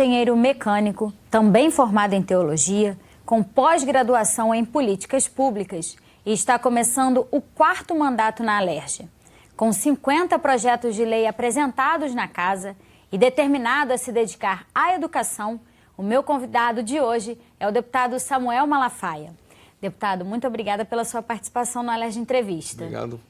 engenheiro mecânico, também formado em teologia, com pós-graduação em políticas públicas, e está começando o 4º mandato na Alerj. Com 50 projetos de lei apresentados na casa e determinado a se dedicar à educação, o meu convidado de hoje é o deputado Samuel Malafaia. Deputado, muito obrigada pela sua participação no Alerj Entrevista. Obrigado.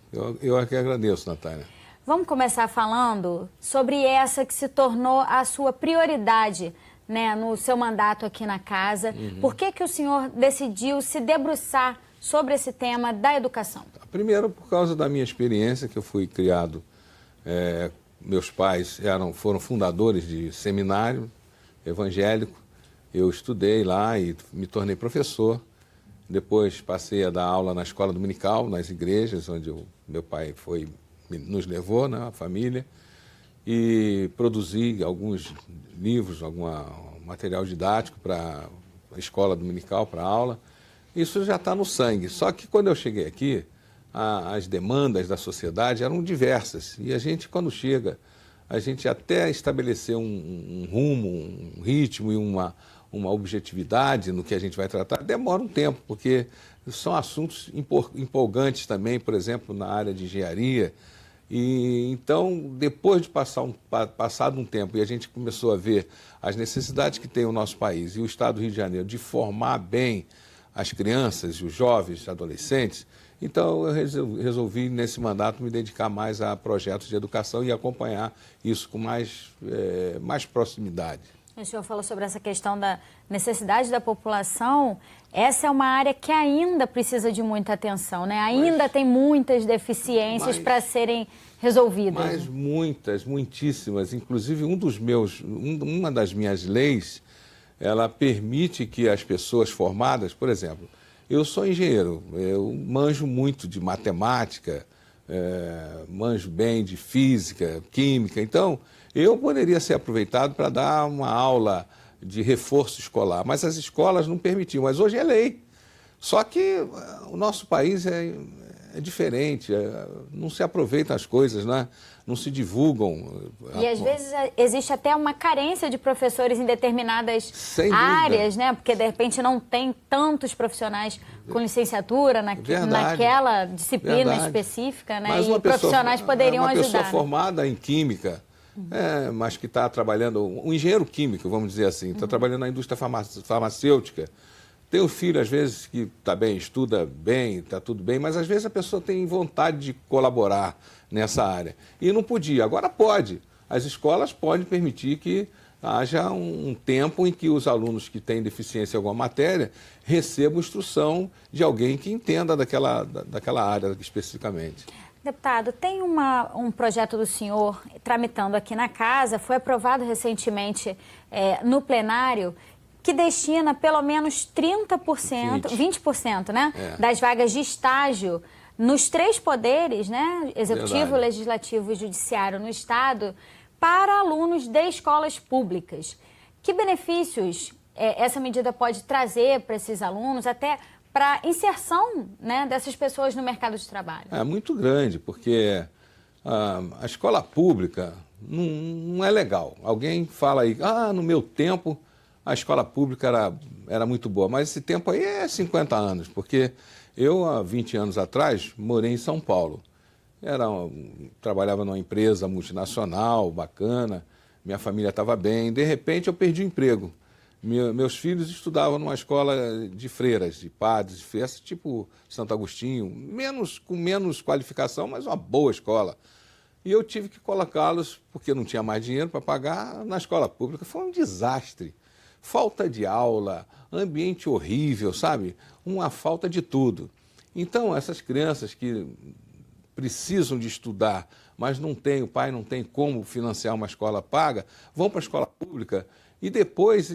Eu é que agradeço, Natália. Vamos começar falando sobre essa que se tornou a sua prioridade, né, no seu mandato aqui na casa. Por que o senhor decidiu se debruçar sobre esse tema da educação? Primeiro, por causa da minha experiência, que eu fui criado, meus pais foram fundadores de seminário evangélico. Eu estudei lá e me tornei professor. Depois passei a dar aula na escola dominical, nas igrejas, onde meu pai nos levou, né, a família, e produzi alguns livros, algum material didático para a escola dominical, para aula. Isso já está no sangue. Só que quando eu cheguei aqui, as demandas da sociedade eram diversas. E a gente, quando chega, a gente até estabelecer um rumo, um ritmo e uma objetividade no que a gente vai tratar, demora um tempo, porque são assuntos empolgantes também, por exemplo, na área de engenharia. E então, depois de passado um tempo e a gente começou a ver as necessidades que tem o nosso país e o Estado do Rio de Janeiro de formar bem as crianças, os jovens, adolescentes, então eu resolvi, nesse mandato, me dedicar mais a projetos de educação e acompanhar isso com mais proximidade. O senhor falou sobre essa questão da necessidade da população. Essa é uma área que ainda precisa de muita atenção, né? Ainda tem muitas deficiências para serem resolvidas. Mas muitíssimas. Inclusive, uma das minhas leis, ela permite que as pessoas formadas, por exemplo, eu sou engenheiro, eu manjo muito de matemática, manjo bem de física, química, então eu poderia ser aproveitado para dar uma aula de reforço escolar, mas as escolas não permitiam, mas hoje é lei. Só que o nosso país é diferente, não se aproveitam as coisas, né? Não se divulgam. E às vezes existe até uma carência de professores em determinadas áreas, né? Porque de repente não tem tantos profissionais com licenciatura naquela disciplina específica, né? Mas e profissionais poderiam ajudar. Uma pessoa formada em química, mas que está trabalhando, um engenheiro químico, vamos dizer assim, está trabalhando na indústria farmacêutica. Tem um filho, às vezes, que está bem, estuda bem, está tudo bem, mas às vezes a pessoa tem vontade de colaborar nessa área. E não podia, agora pode. As escolas podem permitir que haja um tempo em que os alunos que têm deficiência em alguma matéria recebam instrução de alguém que entenda daquela área especificamente. Deputado, tem um projeto do senhor tramitando aqui na casa, foi aprovado recentemente no plenário, que destina pelo menos 20%, né, das vagas de estágio nos 3 poderes, né, executivo, legislativo e judiciário no Estado, para alunos de escolas públicas. Que benefícios essa medida pode trazer para esses alunos, até para inserção, né, dessas pessoas no mercado de trabalho? É muito grande, porque a escola pública não é legal. Alguém fala aí, no meu tempo a escola pública era muito boa, mas esse tempo aí é 50 anos, porque eu, há 20 anos atrás, morei em São Paulo. Trabalhava numa empresa multinacional, bacana, minha família estava bem, de repente eu perdi o emprego. Meus filhos estudavam numa escola de freiras, de padres, de freiras, tipo Santo Agostinho, com menos qualificação, mas uma boa escola. E eu tive que colocá-los, porque não tinha mais dinheiro para pagar, na escola pública. Foi um desastre. Falta de aula, ambiente horrível, sabe? Uma falta de tudo. Então, essas crianças que precisam de estudar, mas o pai não tem como financiar uma escola paga, vão para a escola pública e depois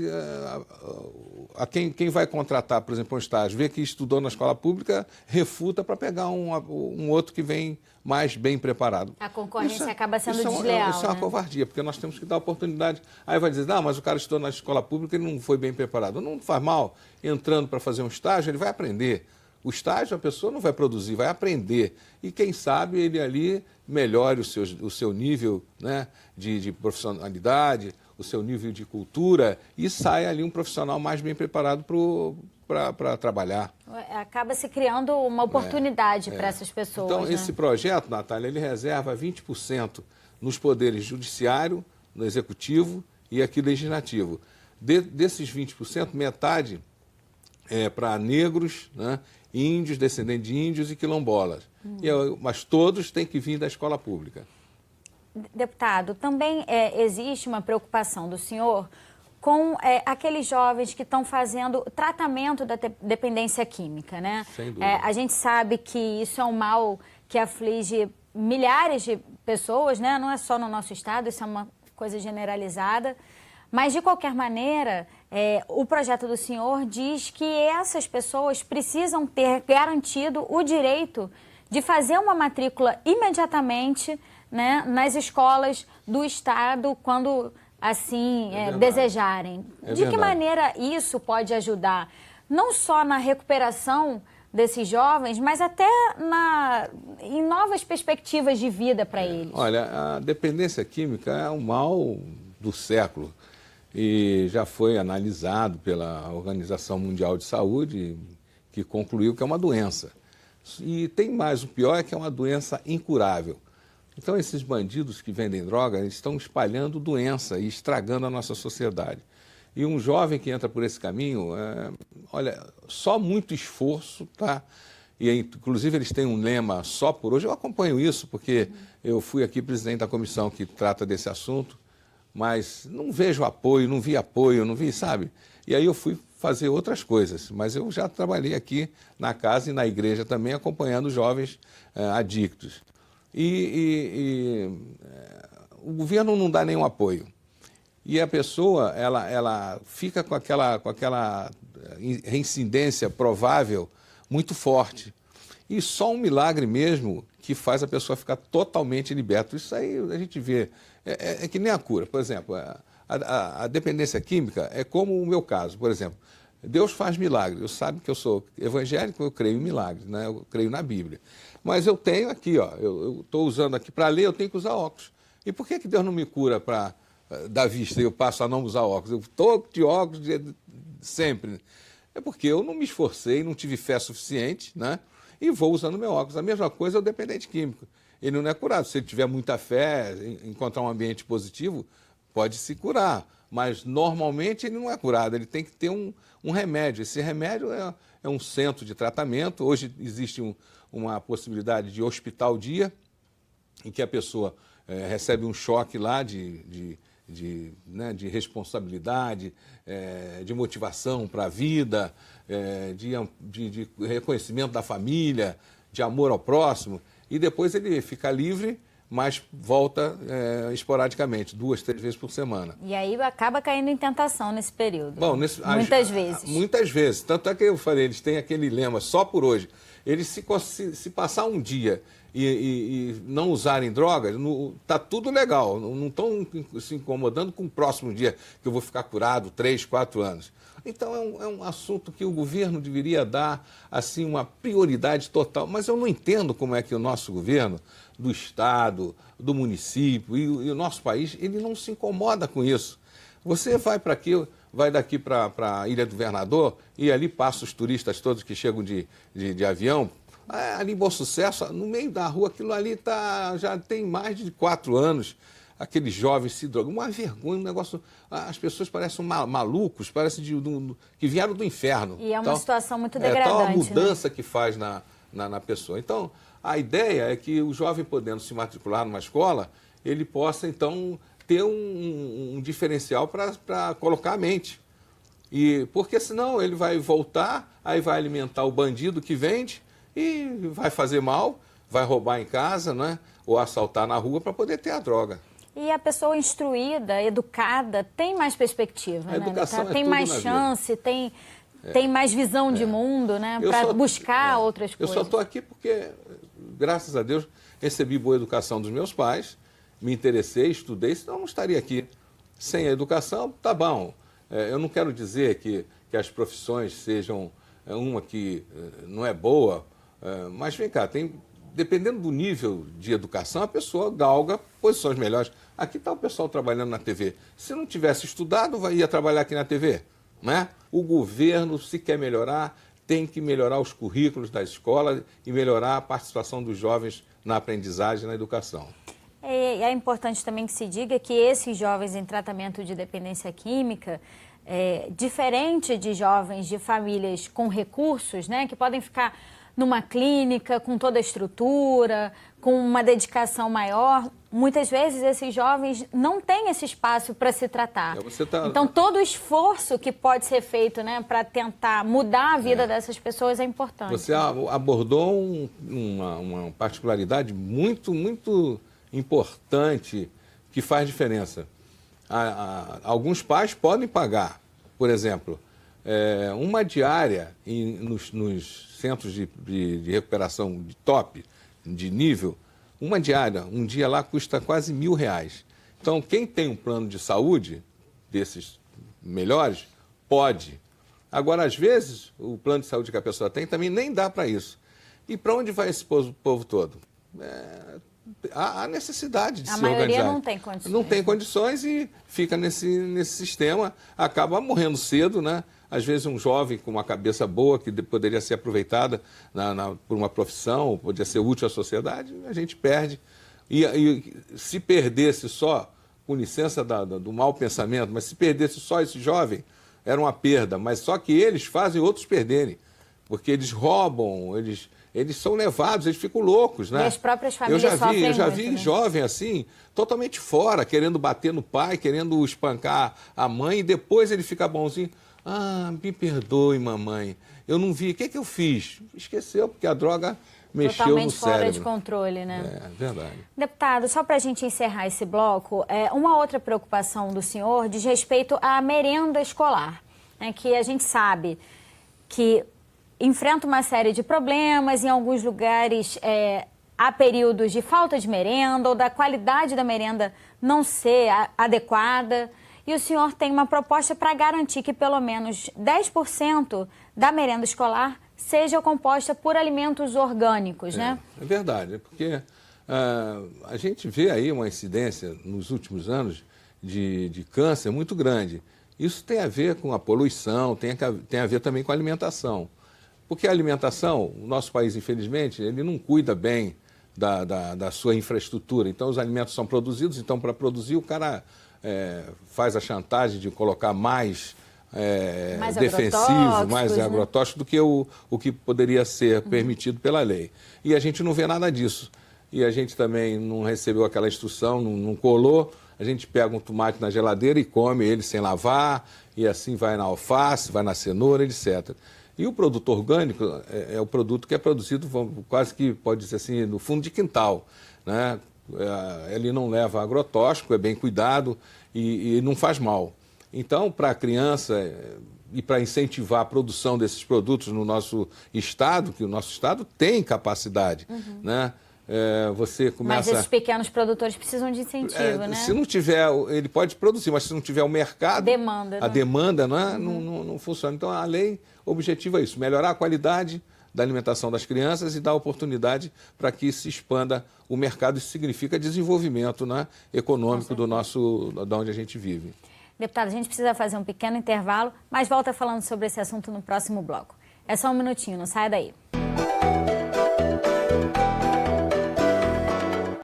quem vai contratar, por exemplo, um estágio, vê que estudou na escola pública, refuta para pegar um outro que vem mais bem preparado. A concorrência acaba sendo desleal. Isso é uma covardia, porque nós temos que dar oportunidade. Aí vai dizer, mas o cara estudou na escola pública e não foi bem preparado. Não faz mal, entrando para fazer um estágio, ele vai aprender. O estágio, a pessoa não vai produzir, vai aprender. E quem sabe ele ali melhore o seu nível, né, de profissionalidade, o seu nível de cultura e sai ali um profissional mais bem preparado para trabalhar. Acaba se criando uma oportunidade para essas pessoas. Então, né? esse projeto, Natália, ele reserva 20% nos poderes judiciário, no executivo e aqui legislativo. Desses 20%, metade é para negros, né, índios, descendentes de índios e quilombolas. Mas todos têm que vir da escola pública. Deputado, também existe uma preocupação do senhor com aqueles jovens que estão fazendo tratamento da dependência química, né? Sem dúvida. A gente sabe que isso é um mal que aflige milhares de pessoas, né? Não é só no nosso estado, isso é uma coisa generalizada. Mas, de qualquer maneira, o projeto do senhor diz que essas pessoas precisam ter garantido o direito de fazer uma matrícula imediatamente, né, nas escolas do estado, quando assim desejarem. De que maneira isso pode ajudar, não só na recuperação desses jovens, mas até em novas perspectivas de vida para eles? Olha, a dependência química é um mal do século e já foi analisado pela Organização Mundial de Saúde, que concluiu que é uma doença. E tem mais, o pior é que é uma doença incurável. Então, esses bandidos que vendem droga estão espalhando doença e estragando a nossa sociedade. E um jovem que entra por esse caminho, olha, só muito esforço, tá? E, inclusive, eles têm um lema só por hoje. Eu acompanho isso porque eu fui aqui presidente da comissão que trata desse assunto, mas não vejo apoio, não vi, sabe? E aí eu fui fazer outras coisas, mas eu já trabalhei aqui na casa e na igreja também acompanhando jovens adictos. O governo não dá nenhum apoio. E a pessoa, ela fica com aquela reincidência provável muito forte. E só um milagre mesmo que faz a pessoa ficar totalmente liberta. Isso aí a gente vê, é que nem a cura. Por exemplo, a dependência química é como o meu caso, por exemplo. Deus faz milagres. Eu sabe que eu sou evangélico, eu creio em milagres, né? Eu creio na Bíblia. Mas eu tenho aqui, ó, eu estou usando aqui para ler, eu tenho que usar óculos. E por que Deus não me cura da vista e eu passo a não usar óculos? Eu estou de óculos sempre. É porque eu não me esforcei, não tive fé suficiente, né? E vou usando meu óculos. A mesma coisa é o dependente químico. Ele não é curado. Se ele tiver muita fé, encontrar um ambiente positivo, pode se curar. Mas normalmente ele não é curado, ele tem que ter um remédio. Esse remédio é um centro de tratamento. Hoje existe uma possibilidade de hospital-dia, em que a pessoa recebe um choque lá de responsabilidade, de motivação para a vida, de reconhecimento da família, de amor ao próximo, e depois ele fica livre, mas volta esporadicamente, 2, 3 vezes por semana. E aí acaba caindo em tentação nesse período. Bom, muitas vezes. Muitas vezes. Tanto é que eu falei, eles têm aquele lema, só por hoje. Eles, se passar um dia e não usarem drogas, está tudo legal. Não estão se incomodando com o próximo dia, que eu vou ficar curado 3, 4 anos. Então é um assunto que o governo deveria dar assim, uma prioridade total. Mas eu não entendo como é que o nosso governo, do Estado, do município e o nosso país, ele não se incomoda com isso. Você vai para aqui, vai daqui para a Ilha do Governador e ali passa os turistas todos que chegam de avião. Ali em Bom Sucesso, no meio da rua, aquilo ali já tem mais de 4 anos. Aqueles jovens se drogam. Uma vergonha, um negócio... As pessoas parecem malucos, parecem que vieram do inferno. E é uma situação muito degradante. Tal a mudança, né, que faz na pessoa. Então, a ideia é que o jovem, podendo se matricular numa escola, ele possa, então, ter um diferencial para colocar a mente. Porque senão ele vai voltar, aí vai alimentar o bandido que vende e vai fazer mal, vai roubar em casa, né, ou assaltar na rua para poder ter a droga. E a pessoa instruída, educada, tem mais perspectiva, a educação, né? Tem mais chance, tem mais visão de mundo, né? Para buscar outras coisas. Eu só estou aqui porque, graças a Deus, recebi boa educação dos meus pais, me interessei, estudei, senão eu não estaria aqui. Sem a educação, tá bom. Eu não quero dizer que as profissões sejam uma que não é boa, mas vem cá, tem dependendo do nível de educação, a pessoa galga posições melhores. Aqui está o pessoal trabalhando na TV. Se não tivesse estudado, ia trabalhar aqui na TV, né? O governo, se quer melhorar, tem que melhorar os currículos das escolas e melhorar a participação dos jovens na aprendizagem e na educação. É importante também que se diga que esses jovens em tratamento de dependência química, diferente de jovens de famílias com recursos, né, que podem ficar numa clínica com toda a estrutura, com uma dedicação maior, muitas vezes esses jovens não têm esse espaço para se tratar. Então, todo o esforço que pode ser feito, né, para tentar mudar a vida dessas pessoas é importante. Você abordou uma particularidade muito, muito importante que faz diferença. Alguns pais podem pagar, por exemplo, uma diária nos centros de recuperação de top, de nível, uma diária, um dia lá custa quase R$1.000. Então, quem tem um plano de saúde, desses melhores, pode. Agora, às vezes, o plano de saúde que a pessoa tem também nem dá para isso. E para onde vai esse povo todo? Há necessidade de se organizar. A maioria não tem condições. Não tem condições e fica nesse sistema, acaba morrendo cedo, né? Às vezes um jovem com uma cabeça boa, que poderia ser aproveitada por uma profissão, poderia ser útil à sociedade, a gente perde. E se perdesse só, com licença do mau pensamento, mas se perdesse só esse jovem, era uma perda. Mas só que eles fazem outros perderem, porque eles roubam, eles são levados, eles ficam loucos, né? E as próprias famílias sofrem Eu já vi muito, né? jovem assim, totalmente fora, querendo bater no pai, querendo espancar a mãe, e depois ele fica bonzinho. Ah, me perdoe, mamãe, eu não vi, o que eu fiz? Esqueceu, porque a droga mexeu no cérebro. Totalmente fora de controle, né? É, verdade. Deputado, só para a gente encerrar esse bloco, uma outra preocupação do senhor diz respeito à merenda escolar, né, que a gente sabe que enfrenta uma série de problemas, em alguns lugares há períodos de falta de merenda ou da qualidade da merenda não ser adequada. E o senhor tem uma proposta para garantir que pelo menos 10% da merenda escolar seja composta por alimentos orgânicos, né? É verdade, porque a gente vê aí uma incidência nos últimos anos de câncer muito grande. Isso tem a ver com a poluição, tem a ver também com a alimentação. Porque a alimentação, o nosso país, infelizmente, ele não cuida bem da sua infraestrutura. Então, os alimentos são produzidos, então, para produzir, o cara faz a chantagem de colocar mais defensivo, mais agrotóxico, né, do que o que poderia ser permitido pela lei. E a gente não vê nada disso. E a gente também não recebeu aquela instrução, não colou. A gente pega um tomate na geladeira e come ele sem lavar, e assim vai na alface, vai na cenoura, etc. E o produto orgânico é o produto que é produzido quase que, pode dizer assim, no fundo de quintal, né? Ele não leva agrotóxico, é bem cuidado e não faz mal. Então, para a criança e para incentivar a produção desses produtos no nosso estado, que o nosso estado tem capacidade, né? Você começa... Mas esses pequenos produtores precisam de incentivo, né? Se não tiver, ele pode produzir, mas se não tiver o mercado, a demanda não funciona. Então, a lei, o objetivo é isso, melhorar a qualidade da alimentação das crianças e dar oportunidade para que se expanda o mercado. Isso significa desenvolvimento, né, econômico da onde a gente vive. Deputado, a gente precisa fazer um pequeno intervalo, mas volta falando sobre esse assunto no próximo bloco. É só um minutinho, não saia daí.